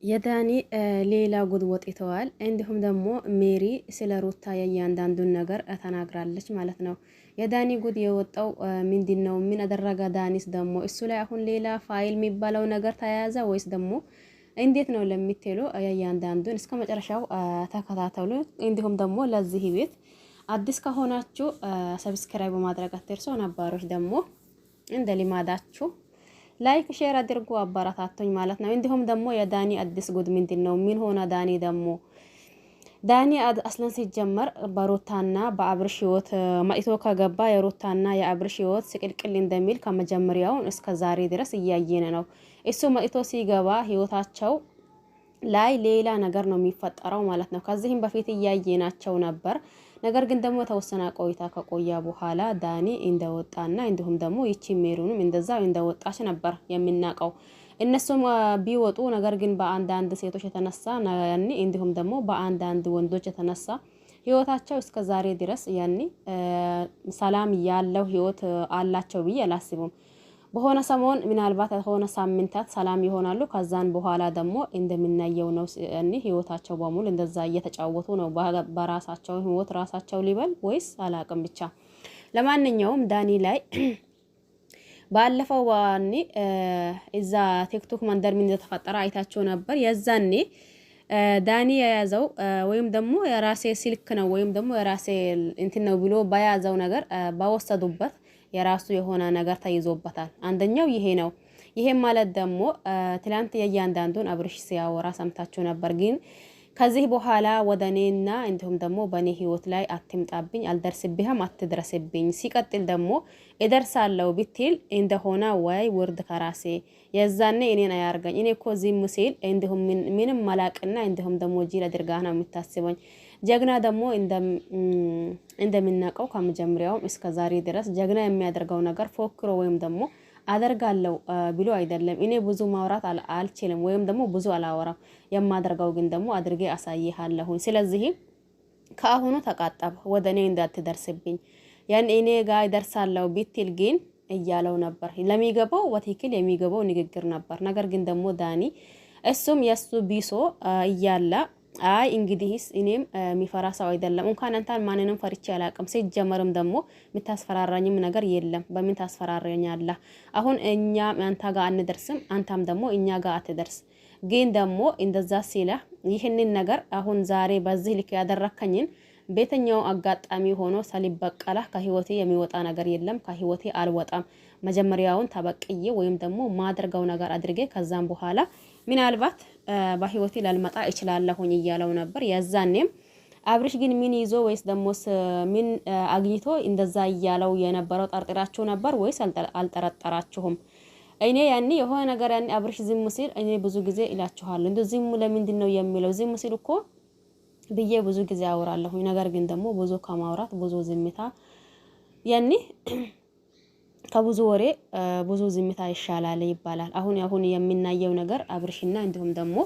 የዳኒ ሌላ ጉድ ወጥተዋል። እንዲሁም ደግሞ ሜሪ ስለ ሩታ የእያንዳንዱን ነገር ተናግራለች ማለት ነው። የዳኒ ጉድ የወጣው ምንድነው? ምን አደረገ ዳኒስ? ደግሞ እሱ ላይ አሁን ሌላ ፋይል የሚባለው ነገር ተያያዘ ወይስ ደግሞ እንዴት ነው ለሚትሉ የእያንዳንዱን እስከ መጨረሻው ተከታተሉ። እንዲሁም ደግሞ ለዚህ ቤት አዲስ ከሆናችሁ ሰብስክራይብ በማድረግ አትርሱ። ነባሮች ደግሞ እንደ ሊማዳችሁ ላይክ ሼር አድርጉ አባራታቶኝ ማለት ነው። እንዲሁም ደግሞ የዳኒ አዲስ ጉድ ምንድነው? ምን ሆነ ዳኒ ደግሞ ዳኒ አስለን ሲጀመር በሩታና በአብርሽ ህይወት ማይቶ ከገባ የሩታና የአብርሽ ህይወት ስቅልቅል እንደሚል ከመጀመሪያው እስከ ዛሬ ድረስ እያየነ ነው። እሱ ማይቶ ሲገባ ህይወታቸው ላይ ሌላ ነገር ነው የሚፈጠረው ማለት ነው። ከዚህም በፊት እያየናቸው ነበር። ነገር ግን ደግሞ ተወሰነ ቆይታ ከቆያ በኋላ ዳኒ እንደወጣና እንዲሁም ደግሞ ይቺ ሜሩንም እንደዛው እንደወጣች ነበር የምናቀው። እነሱም ቢወጡ ነገር ግን በአንዳንድ ሴቶች የተነሳ ያኒ እንዲሁም ደግሞ በአንዳንድ ወንዶች የተነሳ ህይወታቸው እስከ ዛሬ ድረስ ያኒ ሰላም ያለው ህይወት አላቸው ብዬ አላስብም። በሆነ ሰሞን ምናልባት ሆነ ሳምንታት ሰላም ይሆናሉ። ከዛን በኋላ ደግሞ እንደምናየው ነው እኔ ህይወታቸው በሙሉ እንደዛ እየተጫወቱ ነው። በራሳቸው ህይወት ራሳቸው ሊበል ወይስ አላቅም። ብቻ ለማንኛውም ዳኒ ላይ ባለፈው ዋኒ እዛ ቲክቶክ መንደር ምን ተፈጠረ አይታችሁ ነበር። የዛኔ ዳኒ የያዘው ወይም ደግሞ የራሴ ስልክ ነው ወይም ደግሞ የራሴ እንትን ነው ብሎ በያዘው ነገር ባወሰዱበት የራሱ የሆነ ነገር ተይዞበታል። አንደኛው ይሄ ነው። ይሄም ማለት ደግሞ ትላንት የእያንዳንዱን አብርሽ ሲያወራ ሰምታችሁ ነበር። ግን ከዚህ በኋላ ወደኔና እንዲሁም ደግሞ በኔ ህይወት ላይ አትምጣብኝ፣ አልደርስብህም፣ አትድረስብኝ። ሲቀጥል ደግሞ እደርሳለሁ ብትል እንደሆነ ወይ ውርድ ከራሴ የዛኔ እኔን አያርገኝ። እኔ እኮ ዝም ሲል እንዲሁም ምንም መላቅና እንዲሁም ደግሞ ጂል አድርጋ ነው የምታስበኝ። ጀግና ደግሞ እንደምናቀው ከመጀመሪያውም እስከ ዛሬ ድረስ ጀግና የሚያደርገው ነገር ፎክሮ ወይም ደግሞ አደርጋለሁ ብሎ አይደለም። እኔ ብዙ ማውራት አልችልም ወይም ደግሞ ብዙ አላወራም። የማደርገው ግን ደግሞ አድርጌ አሳይሃለሁ። ስለዚህ ከአሁኑ ተቃጠብ፣ ወደኔ እንዳትደርስብኝ። ያን እኔ ጋር ይደርሳለሁ ቢትል ግን እያለው ነበር። ለሚገባው ወትክል የሚገባው ንግግር ነበር። ነገር ግን ደግሞ ዳኒ እሱም የሱ ቢሶ እያለ አይ እንግዲህስ እኔም የሚፈራ ሰው አይደለም። እንኳን አንተን ማንንም ፈርቼ አላቅም። ሲጀመርም ደግሞ የምታስፈራራኝም ነገር የለም። በምን ታስፈራራኛለህ? አሁን እኛ አንተ ጋር አንደርስም፣ አንተም ደግሞ እኛ ጋር አትደርስ። ግን ደግሞ እንደዛ ሲለ ይህንን ነገር አሁን ዛሬ በዚህ ልክ ያደረከኝን በየትኛው አጋጣሚ ሆኖ ሰሊበቀላ ከህይወቴ የሚወጣ ነገር የለም። ከህይወቴ አልወጣም። መጀመሪያውን ተበቅዬ ወይም ደግሞ ማድረገው ነገር አድርጌ ከዛም በኋላ ምናልባት በህይወቴ ላልመጣ እችላለሁኝ እያለው ነበር። የዛኔም አብርሽ ግን ምን ይዞ ወይስ ደግሞ ምን አግኝቶ እንደዛ እያለው የነበረው ጠርጥራችሁ ነበር ወይስ አልጠረጠራችሁም? እኔ ያኔ የሆነ ነገር ያኔ አብርሽ ዝም ሲል እኔ ብዙ ጊዜ እላችኋለሁ እንዴ ዝም ለምንድን ነው የሚለው? ዝም ሲል እኮ ብዬ ብዙ ጊዜ አወራለሁኝ። ነገር ግን ደግሞ ብዙ ከማውራት ብዙ ዝምታ ያኔ ከብዙ ወሬ ብዙ ዝምታ ይሻላል ይባላል። አሁን የምናየው ነገር አብርሽና እንዲሁም ደግሞ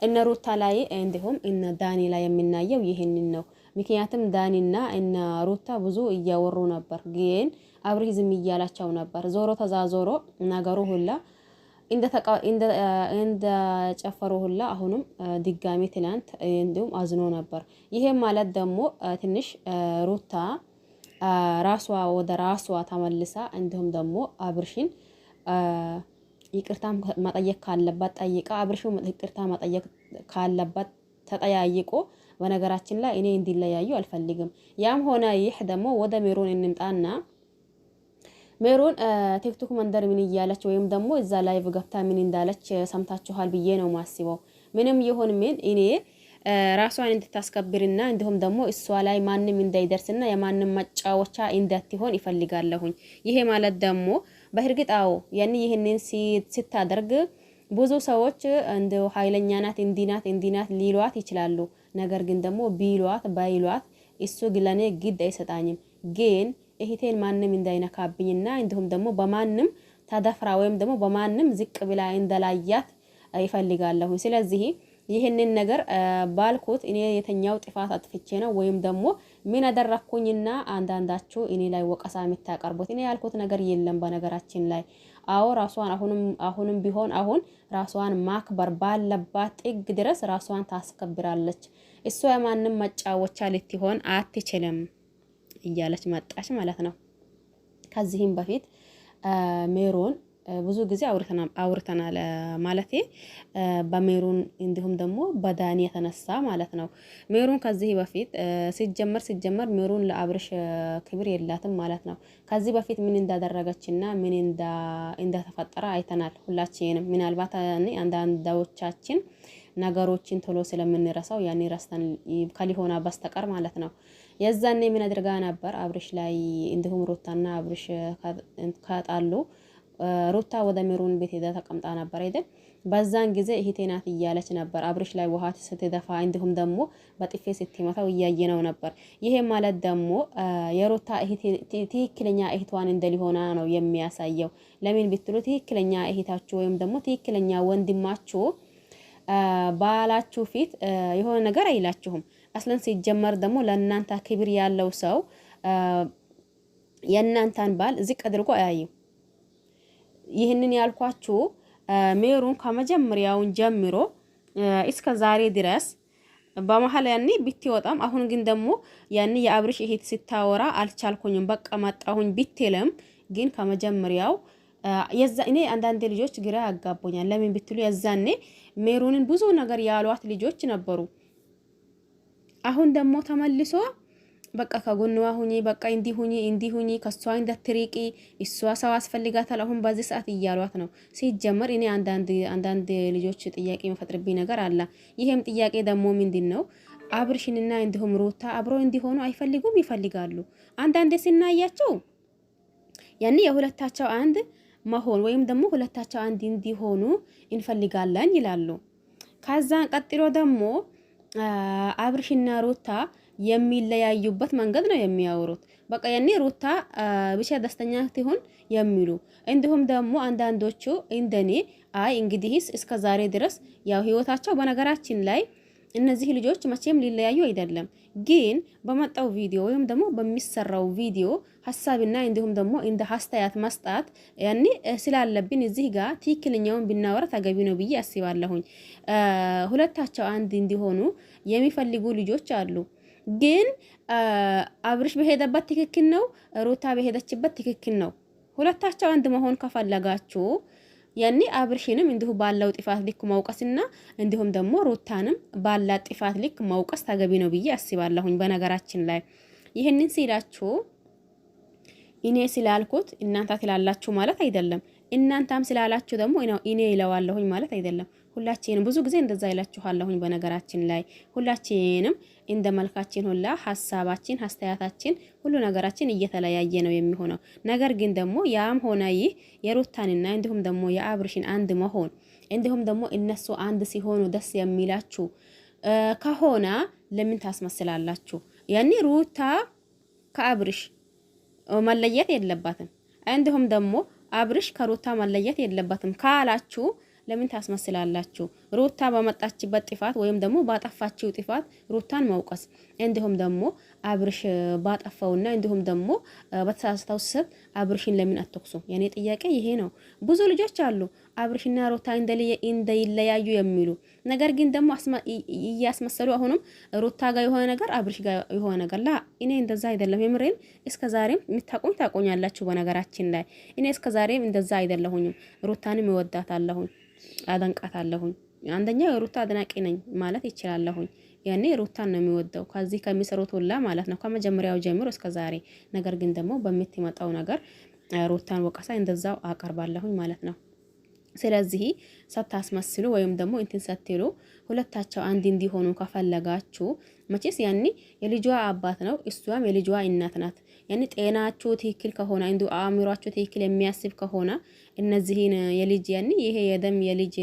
እነ ሩታ ላይ እንዲሁም እነ ዳኒ ላይ የምናየው ይሄንን ነው። ምክንያቱም ዳኒና እነ ሩታ ብዙ እያወሩ ነበር፣ ግን አብርሽ ዝም እያላቸው ነበር። ዞሮ ተዛዞሮ ነገሩ ሁላ እንደ ጨፈሩ ሁላ አሁንም ድጋሚ ትላንት እንዲሁም አዝኖ ነበር። ይሄም ማለት ደግሞ ትንሽ ሩታ ራሷ ወደ ራሷ ተመልሳ እንዲሁም ደግሞ አብርሽን ይቅርታ መጠየቅ ካለባት ጠይቃ አብርሽን ይቅርታ መጠየቅ ካለባት ተጠያይቆ። በነገራችን ላይ እኔ እንዲለያዩ አልፈልግም። ያም ሆነ ይህ ደግሞ ወደ ሜሮን እንምጣና ሜሮን ቲክቶክ መንደር ምን እያለች ወይም ደግሞ እዛ ላይቭ ገብታ ምን እንዳለች ሰምታችኋል ብዬ ነው ማስበው። ምንም ይሁን ምን እኔ ራሷን እንድታስከብርና እንዲሁም ደግሞ እሷ ላይ ማንም እንዳይደርስና የማንም መጫወቻ እንዳትሆን ይፈልጋለሁኝ። ይሄ ማለት ደግሞ በእርግጣው ያኔ ይሄንን ሲታደርግ ብዙ ሰዎች እንደው ኃይለኛ ናት እንዲናት ሊሏት ይችላሉ። ነገር ግን ደግሞ ቢሏት ባይሏት እሱ ግለኔ ግድ አይሰጣኝም። ግን እህቴን ማንም እንዳይነካብኝና እንዲሁም ደግሞ በማንም ተደፍራ ወይም ደግሞ በማንም ዝቅ ብላ እንደላያት ይፈልጋለሁ። ስለዚህ ይህንን ነገር ባልኩት እኔ የተኛው ጥፋት አጥፍቼ ነው ወይም ደግሞ ምን አደረኩኝና አንዳንዳችሁ እኔ ላይ ወቀሳ የምታቀርቡት እኔ ያልኩት ነገር የለም። በነገራችን ላይ አዎ ራሷን አሁንም ቢሆን አሁን ራሷን ማክበር ባለባት ጥግ ድረስ ራሷን ታስከብራለች። እሷ የማንም መጫወቻ ልትሆን አትችልም እያለች መጣች ማለት ነው። ከዚህም በፊት ሜሮን ብዙ ጊዜ አውርተናል ማለቴ በሜሮን እንዲሁም ደግሞ በዳኒ የተነሳ ማለት ነው። ሜሮን ከዚህ በፊት ሲጀመር ሜሮን ለአብርሽ ክብር የላትም ማለት ነው። ከዚህ በፊት ምን እንዳደረገችና ምን እንደተፈጠረ አይተናል ሁላችንም። ምናልባት አንዳንዶቻችን ነገሮችን ቶሎ ስለምንረሳው ያኔ ረስተን ከሊሆና በስተቀር ማለት ነው። የዛኔ ምን አድርጋ ነበር አብርሽ ላይ እንዲሁም ሩታና አብርሽ ካጣሉ ሩታ ወደ ሜሮን ቤት ሄዳ ተቀምጣ ነበር አይደል? በዛን ጊዜ እህቴ ናት እያለች ነበር አብርሽ ላይ ውሃ ስትደፋ እንዲሁም ደግሞ በጥፌ ስትመታው እያየነው ነበር። ይሄ ማለት ደግሞ የሩታ እህቴ ትክክለኛ እህቷን እንደሊሆና ነው የሚያሳየው። ለምን ብትሉ ትክክለኛ እህታችሁ ወይም ደግሞ ትክክለኛ ወንድማችሁ ባላችሁ ፊት የሆነ ነገር አይላችሁም። አስለን ሲጀመር ደግሞ ለእናንተ ክብር ያለው ሰው የእናንተን ባል ዝቅ አድርጎ አያይም። ይህንን ያልኳችሁ ሜሮን ከመጀመሪያውን ጀምሮ እስከ ዛሬ ድረስ በመሀል ያኔ ብትወጣም አሁን ግን ደግሞ ያኔ የአብርሽ እህት ስታወራ አልቻልኩኝም በቃ መጣሁኝ ብትልም ግን ከመጀመሪያው እኔ አንዳንድ ልጆች ግራ ያጋቦኛል። ለምን ብትሉ የዛኔ ሜሮንን ብዙ ነገር ያሏት ልጆች ነበሩ። አሁን ደግሞ ተመልሶ በቃ ከጎንዋ ሁኚ፣ በቃ እንዲህ ሁኚ ከሷ እንዳትሪቂ፣ እሷ ሰው አስፈልጋታል አሁን በዚህ ሰዓት እያሏት ነው። ሲጀመር እኔ አንዳንድ ልጆች ጥያቄ የሚፈጥርብኝ ነገር አለ። ይሄም ጥያቄ ደግሞ ምንድነው አብርሽንና እንዲሁም ሩታ አብሮ እንዲሆኑ አይፈልጉም? ይፈልጋሉ። አንዳንዴ ሲናያቸው ያኔ የሁለታቸው አንድ መሆን ወይም ደግሞ ሁለታቸው አንድ እንዲሆኑ እንፈልጋለን ይላሉ። ከዛ ቀጥሎ ደግሞ አብርሽና ሩታ የሚለያዩበት መንገድ ነው የሚያወሩት። በቃ ያኔ ሩታ ብቻ ደስተኛ ትሆን የሚሉ እንዲሁም ደግሞ አንዳንዶቹ እንደኔ አይ እንግዲህስ እስከ ዛሬ ድረስ ያው ህይወታቸው በነገራችን ላይ እነዚህ ልጆች መቼም ሊለያዩ አይደለም። ግን በመጣው ቪዲዮ ወይም ደግሞ በሚሰራው ቪዲዮ ሐሳብና እንዲሁም ደግሞ እንደ አስተያየት መስጣት ያኔ ስላለብን እዚህ ጋር ትክክለኛውን ብናወራ ተገቢ ነው ብዬ አስባለሁኝ። ሁለታቸው አንድ እንዲሆኑ የሚፈልጉ ልጆች አሉ። ግን አብርሽ በሄደበት ትክክል ነው፣ ሩታ በሄደችበት ትክክል ነው። ሁለታቸው አንድ መሆን ከፈለጋችሁ ያኔ አብርሽንም እንዲሁ ባለው ጥፋት ልክ መውቀስና እንዲሁም ደግሞ ሩታንም ባላ ጥፋት ልክ መውቀስ ተገቢ ነው ብዬ አስባለሁኝ። በነገራችን ላይ ይሄንን ሲላችሁ እኔ ስላልኩት እናንተ ትላላችሁ ማለት አይደለም። እናንተም ስላላችሁ ደግሞ እኔ ይለዋለሁኝ ማለት አይደለም። ሁላችንም ብዙ ጊዜ እንደዛ ይላችኋለሁኝ። በነገራችን ላይ ሁላችንም እንደ መልካችን ሁላ ሐሳባችን፣ አስተያየታችን፣ ሁሉ ነገራችን እየተለያየ ነው የሚሆነው። ነገር ግን ደግሞ ያም ሆነ ይህ የሩታንና እንዲሁም ደግሞ የአብርሽን አንድ መሆን እንዲሁም ደግሞ እነሱ አንድ ሲሆኑ ደስ የሚላችሁ ከሆነ ለምን ታስመስላላችሁ? ያኔ ሩታ ከአብርሽ መለየት የለባትም እንዲሁም ደግሞ አብርሽ ከሩታ መለየት የለባትም ካላችሁ ለምን ታስመስላላችሁ? ሩታ በመጣችበት ጥፋት ወይም ደግሞ ባጠፋችው ጥፋት ሩታን መውቀስ እንዲሁም ደግሞ አብርሽ ባጠፋውና እንዲሁም ደግሞ በተሳሳተው ሰብ አብርሽን ለምን አትወቅሱ? የኔ ጥያቄ ይሄ ነው። ብዙ ልጆች አሉ አብርሽና ሩታ እንደይለያዩ የሚሉ ነገር ግን ደግሞ እያስመሰሉ አሁንም ሩታ ጋር የሆነ ነገር አብርሽ ጋር የሆነ ነገር እኔ እንደዛ አይደለም። የምሬን እስከዛሬም የምታቆኝ ታቆኛላችሁ። በነገራችን ላይ እኔ እስከዛሬም እንደዛ አይደለሁኝም። ሩታንም እወዳታለሁኝ፣ አደንቃታለሁኝ። አንደኛው የሩታ አድናቂ ነኝ ማለት ይችላለሁኝ። ያኔ ሩታን ነው የሚወደው ከዚህ ከሚሰሩት ሁላ ማለት ነው ከመጀመሪያው ጀምሮ እስከዛሬ። ነገር ግን ደግሞ በምትመጣው ነገር ሩታን ወቀሳ እንደዛው አቀርባለሁኝ ማለት ነው። ስለዚህ ሳታስመስሉ ወይም ደግሞ እንትን ሳትሉ ሁለታቸው አንድ እንዲሆኑ ከፈለጋችሁ መቼስ ያኔ የልጇ አባት ነው፣ እሷም የልጇ እናት ናት። ያኔ ጤናችሁ ትክክል ከሆነ እንዱ አእምሯችሁ ትክክል የሚያስብ ከሆነ እነዚህን የልጅ ያኔ ይሄ የደም የልጅ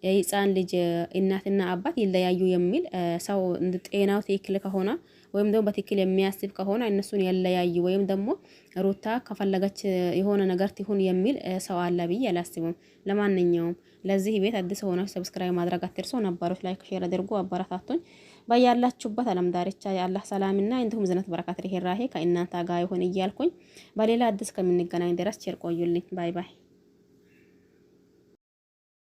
የህፃን ልጅ እናትና አባት ይለያዩ የሚል ሰው ጤናው ትክክል ከሆነ ወይም ደግሞ በትክክል የሚያስብ ከሆነ እነሱን ያለያዩ ወይም ደግሞ ሩታ ከፈለገች የሆነ ነገር ትሁን የሚል ሰው አለ ብዬ አላስብም። ለማንኛውም ለዚህ ቤት አዲስ ሆናችሁ ሰብስክራይብ ማድረግ አትርሱ። ነባሮች ላይክ ሼር አድርጉ፣ አበረታቱኝ። በያላችሁበት ዓለም ዳርቻ የአላህ ሰላምና እንዲሁም ዝነት በረካት ርህራሄ ከእናንተ ጋር ይሁን እያልኩኝ በሌላ አዲስ ከምንገናኝ ድረስ ቸር ቆዩልኝ። ባይ ባይ።